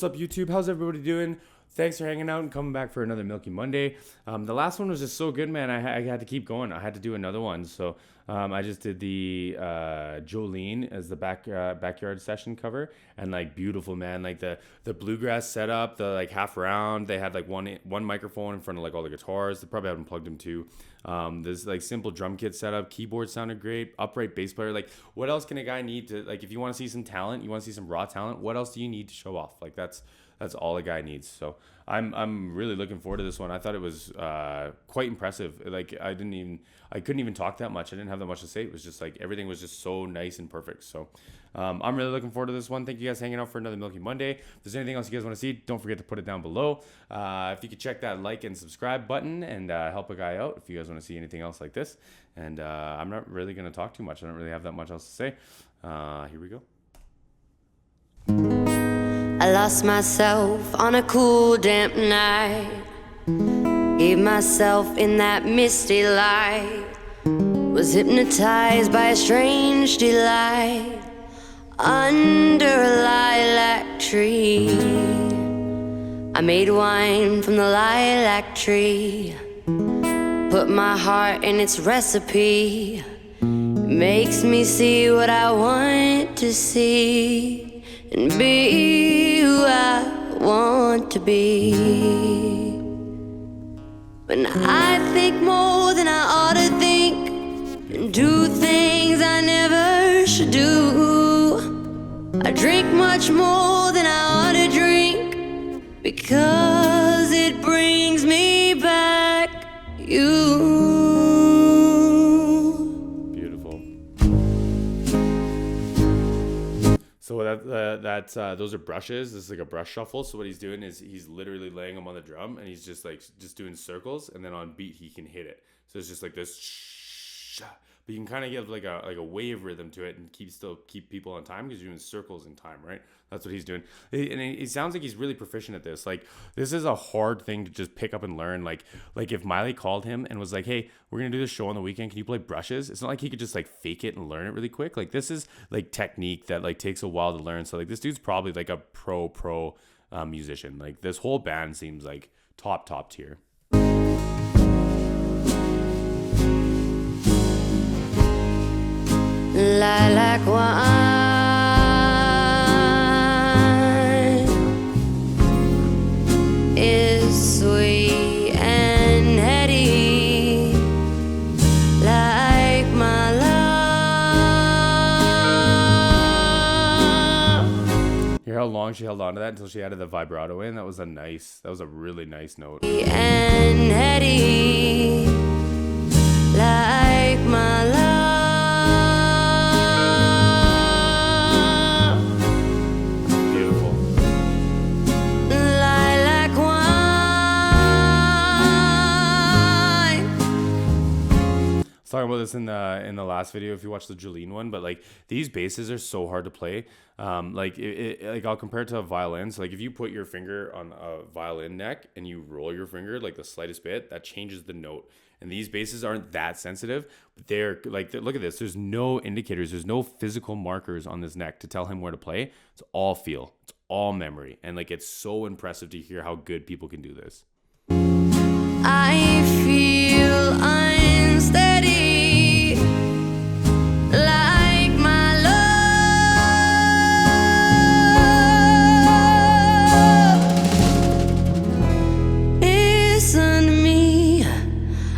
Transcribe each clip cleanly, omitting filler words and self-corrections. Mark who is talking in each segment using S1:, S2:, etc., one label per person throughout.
S1: up, YouTube? How's everybody doing? Thanks for hanging out and coming back for another Milky Monday. The last one was just so good, man. I had to keep going. I had to do another one. So I just did the Jolene as the backyard session cover, and like beautiful, man. Like the bluegrass setup, the like half round. They had like one microphone in front of like all the guitars. They probably haven't plugged them too. This like simple drum kit setup. Keyboard sounded great. Upright bass player. Like what else can a guy need to, like, if you want to see some talent, you want to see some raw talent, what else do you need to show off? Like that's all a guy needs. So I'm really looking forward to this one. I thought it was quite impressive. Like I couldn't even talk that much. I didn't have that much to say. It was just like everything was just so nice and perfect. So I'm really looking forward to this one. Thank you guys for hanging out for another Milky Monday. If there's anything else you guys want to see, don't forget to put it down below. If you could check that like and subscribe button and help a guy out if you guys want to see anything else like this. And I'm not really going to talk too much. I don't really have that much else to say. Here we go.
S2: I lost myself on a cool, damp night. Gave myself in that misty light. Was hypnotized by a strange delight. Under a lilac tree, I made wine from the lilac tree. Put my heart in its recipe. It makes me see what I want to see and be who I want to be. When I think more than I ought to think, and do things I never should do, I drink much more than I ought to drink, because it brings me back you.
S1: So those are brushes. This is like a brush shuffle. So what he's doing is he's literally laying them on the drum, and he's just doing circles, and then on beat he can hit it. So it's just like this, but you can kind of give like a wave rhythm to it and keep people on time because you're doing circles in time, right? That's what he's doing. And he sounds like he's really proficient at this. Like this is a hard thing to just pick up and learn. Like if Miley called him and was like, "Hey, we're gonna do this show on the weekend. Can you play brushes?" It's not like he could just like fake it and learn it really quick. Like this is like technique that like takes a while to learn. So like this dude's probably like a pro musician. Like this whole band seems like top tier.
S2: Lilac wine is sweet and heady, like my love.
S1: Hear how long she held on to that until she added the vibrato in? That was a really nice note.
S2: And heady, like my love.
S1: Talking about this in the last video if you watch the Jolene one, but like these basses are so hard to play. Like I'll compare it to a violin. So like if you put your finger on a violin neck and you roll your finger like the slightest bit, that changes the note. And these basses aren't that sensitive, but they're like, look at this. There's no indicators. There's no physical markers on this neck to tell him where to play. It's all feel. It's all memory. And like it's so impressive to hear how good people can do this.
S2: I feel unsteady, like my love. Listen to me,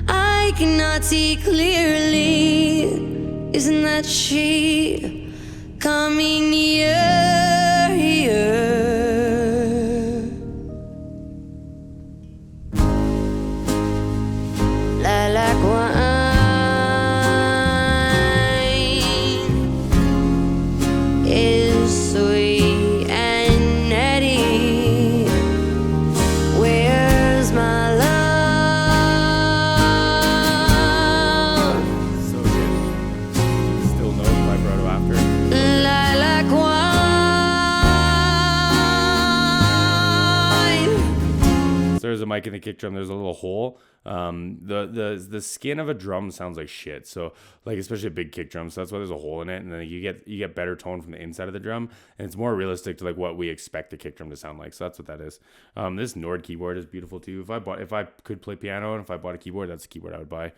S2: I cannot see clearly. Isn't that she coming near? Lilac wine is sweet and heady. Where's my love?
S1: So good. Still no vibrato after.
S2: Lilac wine.
S1: mic and the kick drum, there's a little hole. The skin of a drum sounds like shit. So like especially a big kick drum, so that's why there's a hole in it, and then you get better tone from the inside of the drum, and it's more realistic to like what we expect the kick drum to sound like. So that's what that is. This Nord keyboard is beautiful too. If I could play piano and if I bought a keyboard, that's a keyboard I would buy.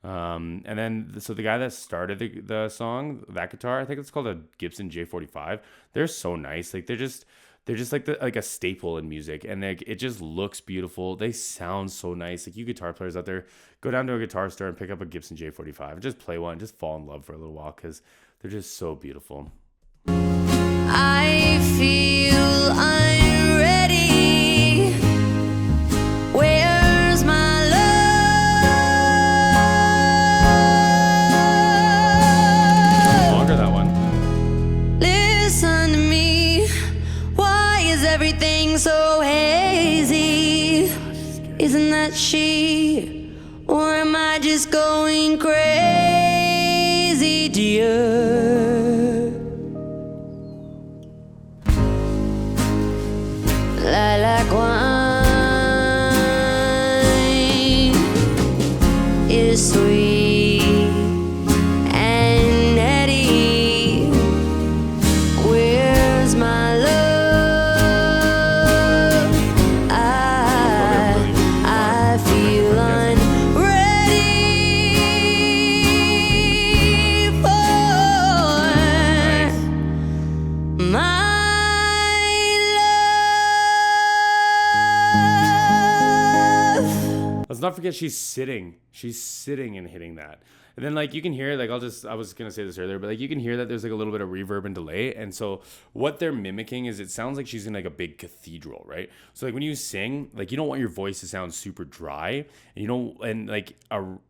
S1: And then so the guy that started the song, that guitar, I think it's called a Gibson J45. They're so nice. Like they're just like a staple in music, and like it just looks beautiful. They sound so nice. Like you guitar players out there, go down to a guitar store and pick up a Gibson J45 and just play one, just fall in love for a little while because they're just so beautiful.
S2: I feel I'm ready. Where's my love?
S1: Longer that one.
S2: Listen to me. Why is everything so hazy? Isn't that she? Or am I just going crazy, dear? Lilac wine is sweet and heady. Where's my love? I feel unready for my.
S1: Let's not forget she's sitting and hitting that. And then like you can hear, like I was gonna say this earlier, but like you can hear that there's like a little bit of reverb and delay. And so what they're mimicking is it sounds like she's in like a big cathedral, right? So like when you sing, like you don't want your voice to sound super dry, and you don't, and like I don't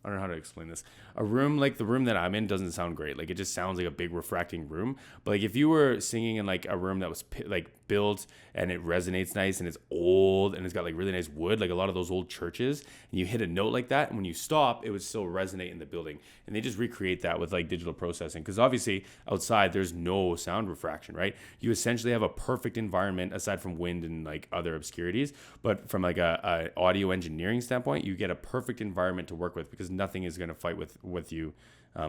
S1: know how to explain this. A room like the room that I'm in doesn't sound great. Like it just sounds like a big refracting room. But like if you were singing in like a room that was like built and it resonates nice and it's old and it's got like really nice wood, like a lot of those old churches, and you hit a note like that, and when you stop, it would still resonate in the building. And they just recreate that with like digital processing, because obviously outside there's no sound refraction, right? You essentially have a perfect environment aside from wind and like other obscurities. But from like a audio engineering standpoint, you get a perfect environment to work with because nothing is going to fight with you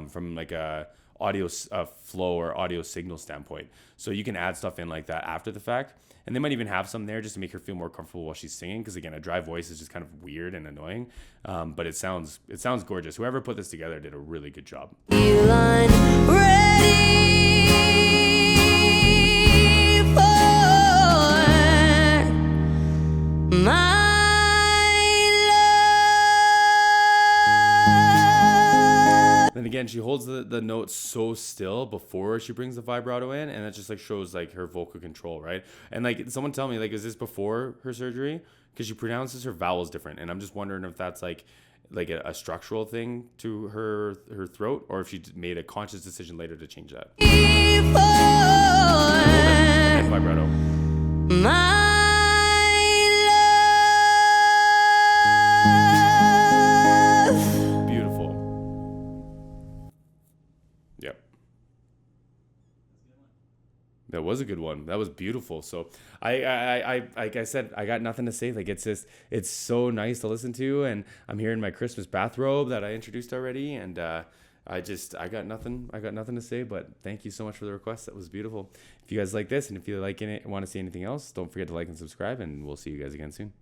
S1: from like a audio flow or audio signal standpoint. So you can add stuff in like that after the fact, and they might even have some there just to make her feel more comfortable while she's singing, because again, a dry voice is just kind of weird and annoying, but it sounds gorgeous. Whoever put this together did a really good job.
S2: Feel I'm ready for my.
S1: Then again, she holds the note so still before she brings the vibrato in, and that just like shows like her vocal control, right? And like someone tell me, like, is this before her surgery? Because she pronounces her vowels different, and I'm just wondering if that's like a structural thing to her throat, or if she made a conscious decision later to change that. And then vibrato.
S2: My love.
S1: Beautiful. Yep. That was a good one. That was beautiful. So I like I said, I got nothing to say. Like it's so nice to listen to, and I'm here in my Christmas bathrobe that I introduced already, and I got nothing to say, but thank you so much for the request. That was beautiful. If you guys like this, and if you like it, want to see anything else, don't forget to like and subscribe, and we'll see you guys again soon.